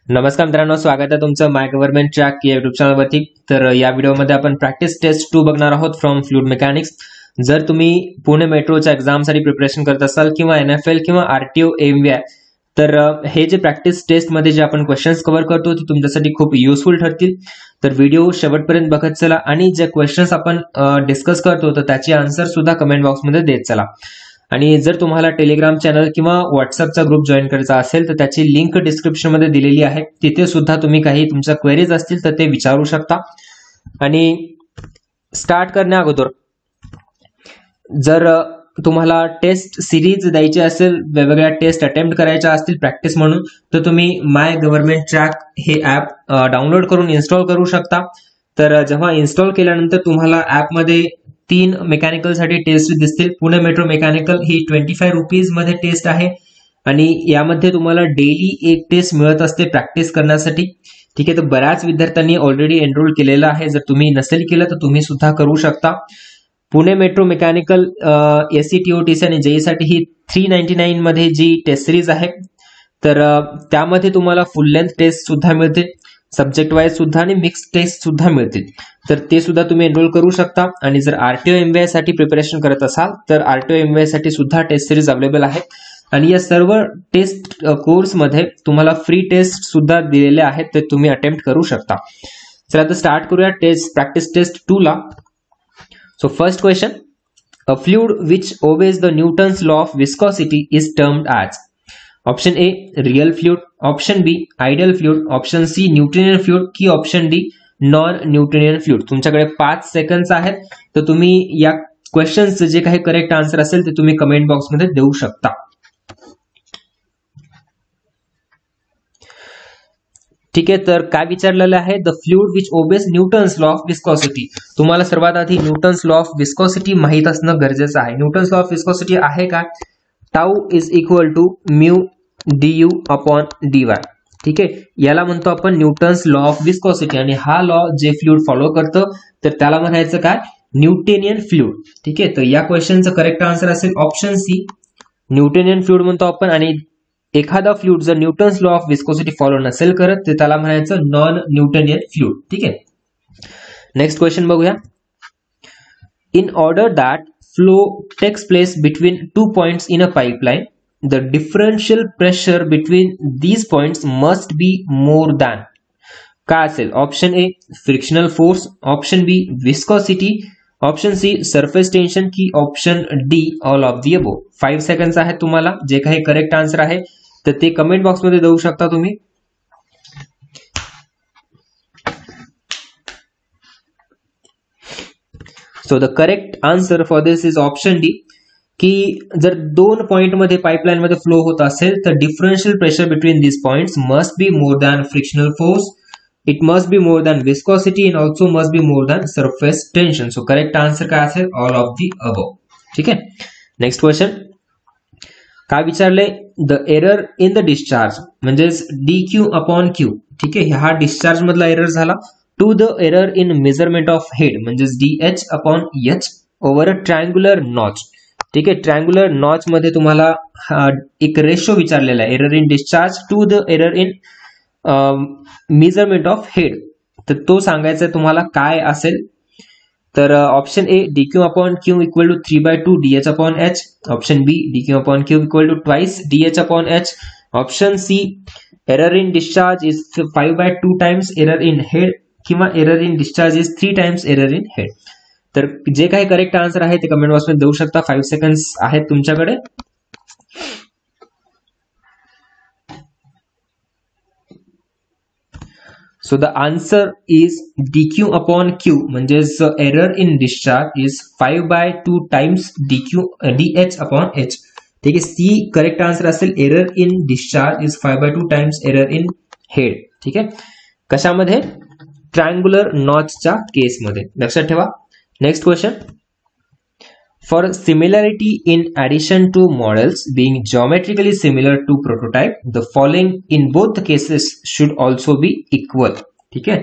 नमस्कार मित्रांनो, स्वागत आहे तुमचं माय गव्हर्नमेंट ट्रॅक या युट्यूब चॅनलवरती। तर या व्हिडिओमध्ये आपण प्रॅक्टिस टेस्ट 2 बघणार आहोत फ्रॉम फ्लुइड मेकॅनिक्स। जर तुम्ही पुणे मेट्रोच्या एक्झामसाठी प्रिपरेशन करत असाल किंवा NFL किंवा RTO AMVI, तर हे जे प्रॅक्टिस टेस्ट मध्ये जे आपण क्वेश्चन्स कव्हर करतो ते तुमच्यासाठी खूप युजफुल ठरतील। तर व्हिडिओ शेवटपर्यंत बघत चला आणि जे क्वेश्चन्स आपण डिस्कस करतो तर त्याची आन्सर सुद्धा कमेंट बॉक्समध्ये देत चला। आणि जर तुम्हाला टेलिग्राम चॅनल किंवा व्हॉट्सअपचा ग्रुप जॉईन करायचा असेल तर त्याची लिंक डिस्क्रिप्शन मध्ये दिलेली आहे। तिथे सुद्धा तुम्ही काही तुमच्या क्वेरीज असतील तर ते विचारू शकता। आणि स्टार्ट करण्या अगोदर जर तुम्हाला टेस्ट सिरीज द्यायची असेल, वेगवेगळ्या टेस्ट अटेम्प्ट करायच्या असतील प्रॅक्टिस म्हणून, तर तुम्ही माय गव्हर्नमेंट ट्रॅक हे ऍप डाउनलोड करून इन्स्टॉल करू शकता। तर जेव्हा इन्स्टॉल केल्यानंतर तुम्हाला ऍपमध्ये 3 मेकॅनिकल साठी टेस्ट दिसतील। पुणे मेट्रो मेकॅनिकल ही 25 रुपीज मध्ये टेस्ट आहे आणि यामध्ये तुम्हाला डेली एक टेस्ट मिळत असते प्रॅक्टिस करण्यासाठी। ठीक आहे, तर बऱ्याच विद्यार्थ्यांनी ऑलरेडी एनरोल केलेलं आहे। जर तुम्ही नसेल केलं तर तुम्ही सुद्धा करू शकता। पुणे मेट्रो मेकॅनिकल SCTOTC आणि JEE साठी ही 399 मध्ये जी टेस्ट सिरीज आहे, तर त्यामध्ये तुम्हाला फुल लेंथ टेस्ट सुद्धा मिळते, सब्जेक्ट वाईज सुद्धा आणि मिक्स टेस्ट सुद्धा मिळतील। तर ते सुद्धा तुम्ही एनरोल करू शकता। आणि जर RTO AMVI साठी प्रिपरेशन करत असाल तर RTO AMVI साठी सुद्धा टेस्ट सिरीज अवेलेबल आहे। आणि या सर्व टेस्ट कोर्स मध्ये तुम्हाला फ्री टेस्ट सुद्धा दिलेले आहेत, ते तुम्ही अटेम्प्ट करू शकता। चला आता स्टार्ट करूया टेस्ट प्रॅक्टिस टेस्ट 2 ला। So first question, a fluid which obeys the Newton's law of viscosity is termed as option A real fluid, option B ideal fluid, option C Newtonian fluid की option D non Newtonian fluid. तुमच्याकडे 5 seconds आहेत, तर तुम्ही या क्वेश्चनचे जे काही correct answer असेल ते तुम्ही कमेंट बॉक्स मध्ये देऊ शकता। ठीक आहे, तर काय विचारलेलं आहे, the fluid which obeys Newton's law of viscosity. तुम्हाला सर्वात आधी न्यूटन्स लॉ ऑफ विस्कॉसिटी माहित असणं गरजेचं आहे। न्यूटन्स लॉ ऑफ विस्कॉसिटी आहे काय, tau is equal to mu du upon dy। ठीक आहे, याला म्हणतो आपण न्यूटन्स लॉ ऑफ विस्कॉसिटी। आणि हा लॉ जे फ्लुइड फॉलो करतं तर त्याला म्हणायचं काय, न्यूटोनियन फ्लुइड। ठीक आहे, तर या क्वेश्चनचं करेक्ट आन्सर असेल ऑप्शन सी न्यूटोनियन फ्लुइड म्हणतो आपण। आणि एखादा फ्लुइड जर Newton's law of viscosity follow नसेल करत तर त्याला म्हणायचं नॉन न्यूटोनियन फ्लुइड। ठीक आहे, नेक्स्ट क्वेश्चन बघूया। In order that flow takes place between 2 points in a pipeline, the differential pressure between these points must be more than काय असेल, option A frictional force, option B viscosity, option C surface tension की option D all of the above. 5 seconds आहेत तुम्हाला, जे काही correct answer आहे तर ते कमेंट बॉक्स मध्ये देऊ शकता तुम्ही। So the correct answer for this is option D की जर 2 पॉइंट मध्ये पाइपलाइन मध्ये फ्लो होत असेल तर differential pressure between this points must be more than frictional force, it must be more than viscosity and also must be more than surface tension. So correct answer काय असेल, all of the above. ठीक आहे, next question काय विचारले, the error in the discharge म्हणजेच DQ upon Q। ठीक आहे, हा डिस्चार्ज मधला एरर झाला, to the error in measurement of head म्हणजेच DH upon H over a triangular notch. ठीक आहे, ट्रायंग्युलर नॉच मध्ये तुम्हाला एक रेशो विचारलेला आहे, error in discharge to the error in measurement of head, तर तो सांगायचा तुम्हाला काय असेल। तर option A DQ upon Q equal to 3/2 DH upon H, option B DQ upon Q equal to twice DH upon H, option C error in discharge is 5/2 times error in head किंवा error in discharge is 3 times error in head. तर जे काही correct answer आहे ते comment box मध्ये देऊ शकता। 5 seconds आहेत तुमच्याकडे। So the answer is DQ upon Q म्हणजेच error in discharge is 5/2 times DH upon H। ठीक आहे, सी करेक्ट आन्सर असेल, error in discharge is 5/2 times error in head. ठीक आहे, कशामध्ये, ट्रायंग्युलर नॉचच्या केसमध्ये, लक्षात ठेवा। Next question, for similarity in addition to models being geometrically similar to prototype, the following in both the cases should also be equal। ठीक आहे,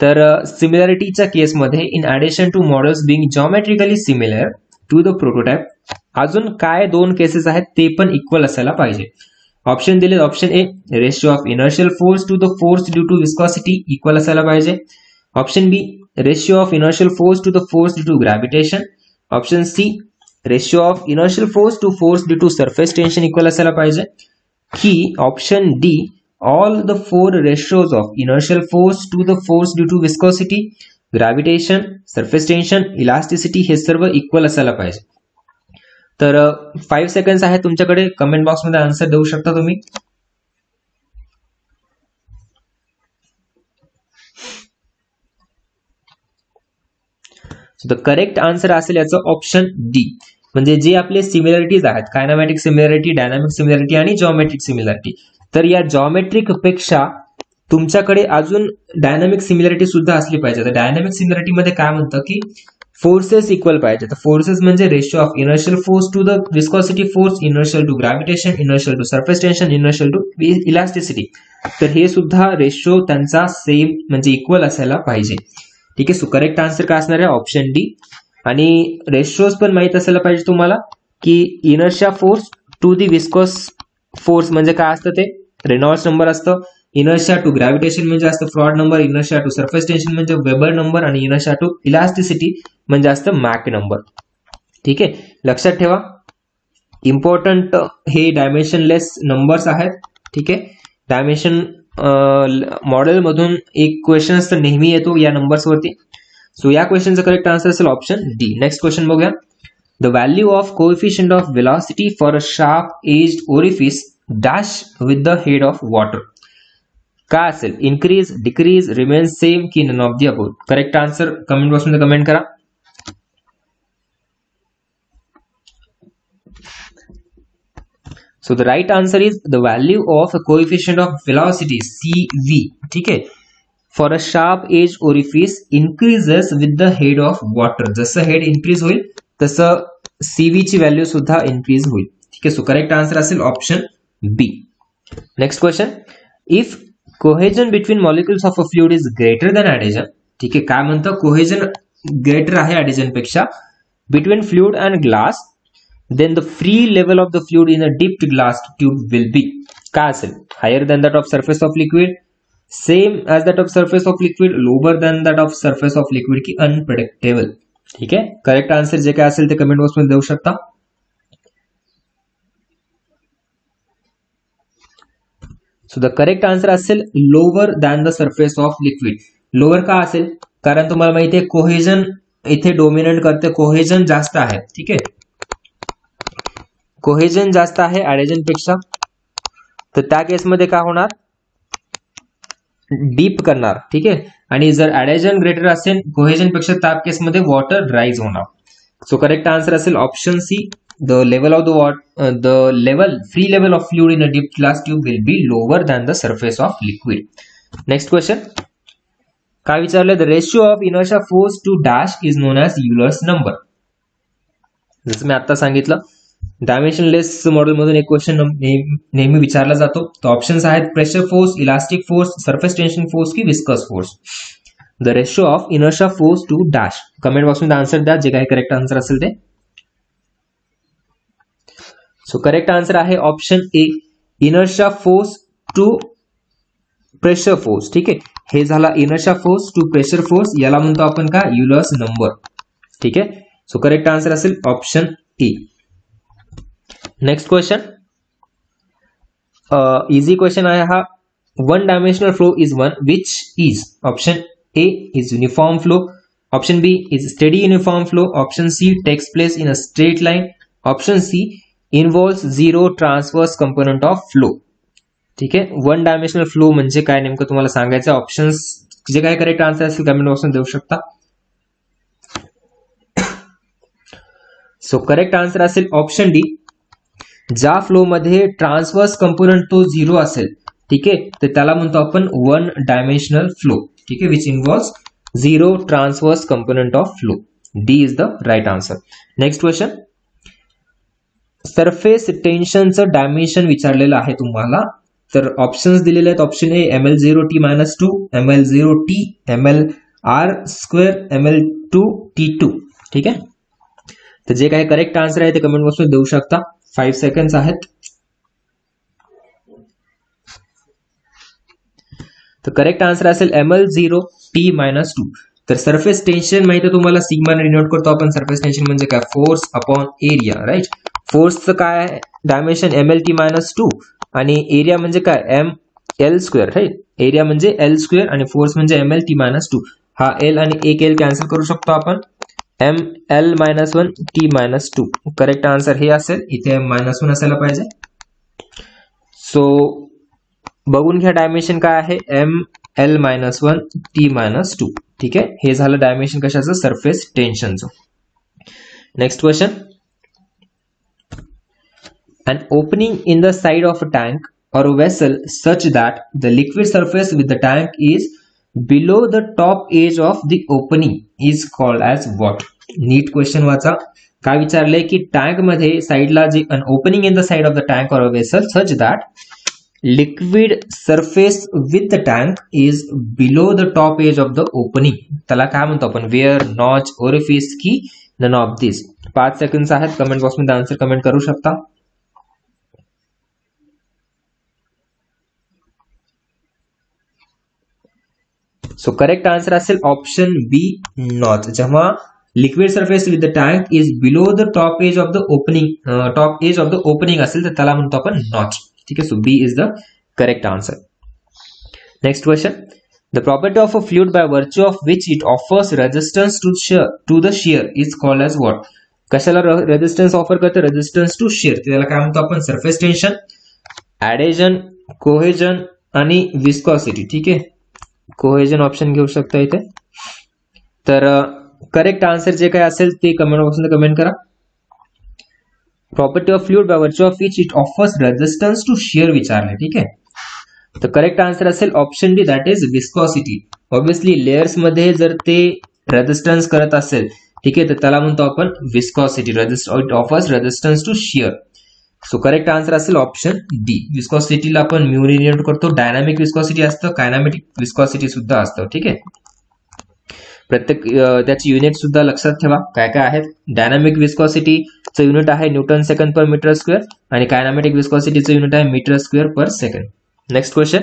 तर सिमिलॅरिटीच्या केसमध्ये in addition to models being geometrically similar to the prototype, अजून काय 2 cases आहेत ते पण इक्वल असायला पाहिजे। ऑप्शन दिले, option A ratio of inertial force to the force due to viscosity equal असायला पाहिजे. Option B ratio of inertial force to the force due to gravitation. Option C ratio of inertial force to force due to surface tension equal असायला पाहिजे. की option D all the 4 ratios of inertial force to the force due to viscosity, gravitation, surface tension, elasticity हे सर्व equal असायला पाहिजे. तर 5 seconds आहेत तुमच्याकडे, कमेंट बॉक्स मध्ये आन्सर देऊ शकता तुम्ही. सो द करेक्ट आन्सर असेल याचं ऑप्शन डी, म्हणजे जे आपले सिमिलरिटीज आहेत, कायनामॅटिक सिमिलरिटी, डायनामिक सिमिलरिटी आणि जॉमेट्रिक सिमिलरिटी. तर या जॉमेट्रिक पेक्षा तुमच्याकडे अजून डायनामिक सिमिलरिटी सुद्धा असली पाहिजे. तर डायनामिक सिमिलरिटी मध्ये काय म्हणतं की फोर्सेस इक्वल पाहिजे. तर फोर्सेस म्हणजे ratio of inertial force to the viscosity force, inertial to gravitation, inertial to surface tension, inertial to elasticity. तर हे सुद्धा रेशिओ त्यांचा सेम म्हणजे इक्वल असायला पाहिजे. ठीक आहे. सो करेक्ट आन्सर काय असणार आहे? Option D. आणि रेशिओज पण माहित असायला पाहिजे तुम्हाला की inertia force to the viscous force म्हणजे काय असतं, ते रेनॉल्ड्स नंबर असतं. इनर्शिया टू ग्रॅव्हिटेशन म्हणजे असतं Froude number, inertia to surface tension म्हणजे वेबर नंबर, आणि इनर्शिया टू इलास्टिसिटी म्हणजे असतं मॅक नंबर. ठीक आहे, लक्षात ठेवा. इम्पॉर्टंट हे डायमेन्शनलेस नंबर्स आहेत. ठीक आहे, डायमेन्शन मॉडेल मधून एक क्वेश्चन तर नेहमी येतो या नंबर्स वरती. सो या क्वेश्चनचा करेक्ट आन्सर असेल ऑप्शन डी. नेक्स्ट क्वेश्चन बघूया. The value of coefficient of velocity for a sharp edged orifice dash with the head of water काय असेल? इन्क्रीज, डिक्रीज, रिमेन्स सेम की none of the above? Correct answer comment box मध्ये comment करा. So the right answer is the value of a coefficient of velocity CV. ठीक आहे, for a sharp edge orifice increases with the head of water. जसं head increase होईल तसं CV ची value सुद्धा increase होईल. ठीक आहे, सो करेक्ट आन्सर असेल option B. Next question. If cohesion between molecules of a fluid is greater than adhesion. ठीक आहे, काय म्हणतं? कोहेजन ग्रेटर आहे ऍडेजन पेक्षा between fluid and glass, then the free level of the fluid in a dipped glass tube will be काय असेल? higher than that of surface of liquid, same as that of surface of liquid, lower than that of surface of liquid की unpredictable. ठीक आहे, correct answer जे काय असेल ते comment box मध्ये देऊ शकता. सो द करेक्ट आन्सर असेल lower than the surface of liquid. Lower का असेल? कारण तुम्हाला माहिती आहे कोहेजन इथे डोमिनंट करते, कोहेजन जास्त आहे. ठीक आहे, कोहेजन जास्त आहे ऍडेजन पेक्षा, तर त्या केसमध्ये काय होणार? डीप करणार. ठीक आहे, आणि जर ऍडेजन ग्रेटर असेल कोहेजन पेक्षा त्या केसमध्ये वॉटर राईज होणार. सो करेक्ट आन्सर असेल option C. The level of the free level of fluid in a deep glass tube will be lower than the surface of liquid. Next question काय विचारलं? The ratio of inertia force to dash is known as Euler's number. जसं मी आता सांगितलं, dimensionless model मधून एक question नेहमी विचारला जातो. तर ऑप्शन्स आहेत pressure force, elastic force, surface tension force की viscous force. The ratio of inertia force to dash. Comment box मध्ये आन्सर द्या जे काही करेक्ट आन्सर असेल ते. सो करेक्ट आन्सर आहे option A, inertia force to pressure force. ठीक आहे, हे झाला inertia force to pressure force, याला म्हणतो आपण का? Euler's number. ठीक आहे, सो करेक्ट आन्सर असेल option A. Next question, easy question आहे हा. One dimensional flow is one which is? Option A is uniform flow, option B is steady uniform flow, option C takes place in a straight line, option C involves zero transverse component of flow. ठीक आहे, one dimensional flow म्हणजे काय नेमकं तुम्हाला सांगायचं. Options जे काय correct answer असेल कमेंट बॉक्समध्ये देऊ शकता. सो करेक्ट आन्सर असेल ऑप्शन डी. ज्या फ्लो मध्ये ट्रान्सवर्स कंपोनेंट तो झिरो असेल, ठीक आहे, तर त्याला म्हणतो आपण वन डायमेन्शनल फ्लो. ठीक आहे, which involves zero transverse component of flow. D is the right answer. Next question, surface टेन्शनचं डायमेन्शन विचारलेलं आहे तुम्हाला. तर ऑप्शन्स दिलेले आहेत. Option A ml0t-2, ml0t, mlr², ml2t2. ठीक आहे, तर जे काही करेक्ट आन्सर आहे ते कमेंट बॉक्समध्ये देऊ शकता. 5 सेकंड्स आहेत. तर करेक्ट आन्सर असेल ml0 t-2. तर सरफेस टेन्शन माहिती आहे तुम्हाला, सिग्मा ने डिनोट करतो आपण. सरफेस टेन्शन म्हणजे काय, फोर्स अपॉन एरिया, राईट. फोर्सचं काय आहे डायमेन्शन mlt-2 आणि एरिया म्हणजे काय ml², राईट. एरिया म्हणजे l² आणि फोर्स म्हणजे mlt-2. हा l आणि एक l कॅन्सल करू शकतो आपण. ml-1 t-2. करेक्ट आन्सर हे असेल, इथे -1 असायला पाहिजे. सो बघून घ्या डायमेन्शन काय आहे, ml-1 t-2. ठीक आहे, हे झालं डायमेन्शन कशाचं, सरफेस टेन्शनचं. Next question. An opening in the side of a tank or a vessel such that the liquid surface with the tank is below the top edge of the opening is called as what? नीट question वाचा. काय विचारलंय की tank मध्ये साइडला जे an opening in the side of the tank or a vessel such that liquid surface with the tank is below the top edge of the opening. त्याला काय म्हणतो आपण, वेअर, नॉच, ओरिफिस की नन ऑफ दिस. 5 सेकंड्स आहेत, comment box मध्ये answer comment करू शकता. So correct answer असेल ऑप्शन बी, नॉच. जेव्हा liquid surface with the tank is below the top edge of the opening असेल तर त्याला म्हणतो आपण नॉच. ठीक आहे, so B is the correct answer. Next question. The property of a fluid by virtue of which it offers resistance to the shear is called as what? कशाला resistance offer करते, resistance to shear. त्याला काय म्हणतो आपण, surface tension, adhesion, cohesion आणि viscosity. ठीक आहे, cohesion option घेऊ शकता इथे. तर करेक्ट आन्सर जे काय असेल ते कमेंट बॉक्समध्ये कमेंट करा. Property of fluid by virtue of which it offers resistance to shear विचारले. ठीक आहे, तर करेक्ट आन्सर असेल option D, that is viscosity. Obviously layers मध्ये जर ते रेजिस्टन्स करत असेल, ठीक आहे, तर त्याला म्हणतो आपण viscosity. It offers resistance to shear. So correct answer असेल ऑप्शन डी. विस्कॉसिटीला आपण म्यू ने डिनोट करतो. डायनामिक विस्कॉसिटी असतं, कायनामेटिक विस्कॉसिटी सुद्धा असतं. ठीक आहे, प्रत्येक त्याची युनिट सुद्धा लक्षात ठेवा काय काय आहेत. डायनामिक विस्कॉसिटीचं युनिट आहे newton second per metre square आणि कायनामेटिक विस्कॉसिटीचं युनिट आहे metre square per second. Next question.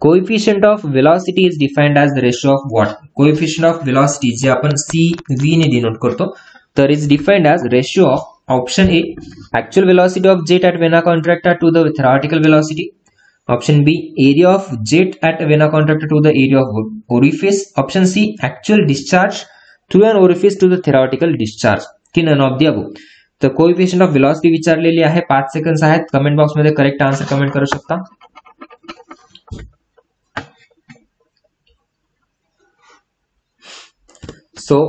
Coefficient of velocity is defined as the ratio of what? Coefficient of velocity जे आपण CV ने डिनोट करतो, तर is defined as ratio of option A actual velocity of jet at vena contracta to the theoretical velocity. Option B area of jet at vena contracta to the area of orifice. Option C actual discharge through an orifice to the theoretical discharge. की none of the above. तर coefficient of velocity विचारलेली आहे. 5 seconds आहेत, comment box मध्ये correct answer comment करू शकता. So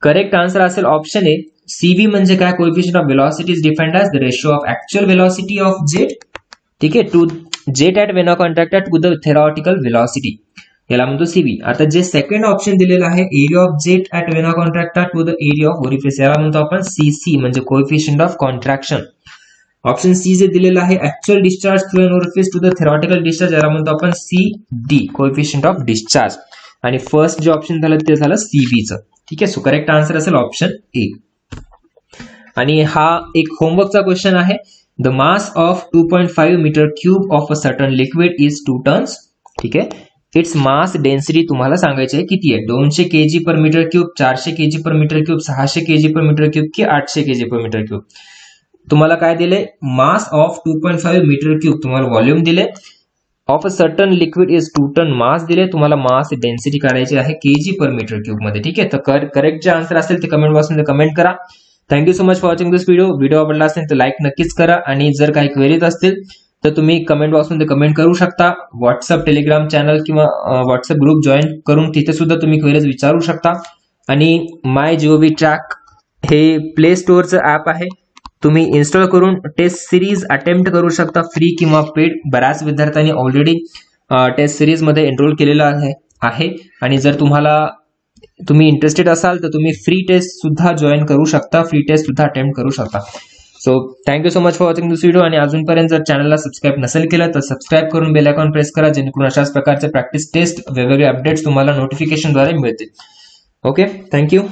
correct answer असेल option A, CV म्हणजे काय, coefficient of velocity is defined as the ratio of actual velocity of jet, ठीक आहे, to jet at vena contracta to the theoretical velocity. याला म्हणतो CV. आता जे सेकंड ऑप्शन दिलेलं आहे, area of jet at vena contracta to the area of orifice, याला म्हणतो आपण CC म्हणजे coefficient of contraction. Option C जे दिलेलं आहे, actual discharge through an orifice to the theoretical discharge, याला म्हणतो आपण CD कोएफिशिएंट ऑफ डिस्चार्ज. आणि फर्स्ट जे ऑप्शन झालं ते झालं CVचं. ठीक आहे, सो करेक्ट आन्सर असेल ऑप्शन ए. आणि हा एक होमवर्कचा क्वेश्चन आहे. The mass of 2.5 metre cube of a certain liquid is 2 tons. ठीक आहे, इट्स मास डेन्सिटी तुम्हाला सांगायची आहे किती आहे, 200 kg per metre cube, 400 kg per metre cube, 600 kg per metre cube की 800 kg पर मीटर क्यूब. तुम्हाला काय दिले, मास ऑफ 2.5 मीटर क्यूब तुम्हाला व्हॉल्यूम दिले, of a certain liquid is 2 ton mass दिले, तुम्हाला मास डेन्सिटी काढायची आहे kg पर मीटर क्यूब मध्ये. ठीक आहे, तर करेक्ट जे आन्सर असेल ते कमेंट बॉक्स मध्ये कमेंट करा. Thank you so much for watching this video. Video आवडला असेल तर लाईक नक्कीच करा आणि जर काही क्वेरीज असतील तर तुम्ही कमेंट बॉक्समध्ये कमेंट करू शकता. व्हॉट्सअप, टेलिग्राम चॅनल किंवा व्हॉट्सअप ग्रुप जॉईन करून तिथे सुद्धा तुम्ही क्वेरीज विचारू शकता. आणि MyGOV ट्रॅक हे प्ले स्टोअरचं ॲप आहे, तुम्ही इन्स्टॉल करून टेस्ट सिरीज अटेम्प्ट करू शकता, फ्री किंवा पेड. बऱ्याच विद्यार्थ्यांनी ऑलरेडी टेस्ट सिरीज मध्ये एनरोल केलेला आहे आणि जर तुम्ही इंटरेस्टेड असाल तर तुम्ही फ्री टेस्ट सुद्धा जॉईन करू शकता, फ्री टेस्ट सुद्धा अटेम्प्ट करू शकता. So thank you so much for watching this video. आणि अजूनपर्यंत जर चॅनलला सबस्क्राईब नसेल केलं तर सबस्क्राईब करून बेल आयकॉन प्रेस करा, जेणेकरून अशाच प्रकारचे प्रॅक्टिस टेस्ट, वेगवेगळे अपडेट्स तुम्हाला नोटिफिकेशनद्वारे मिळतील. Okay, thank you.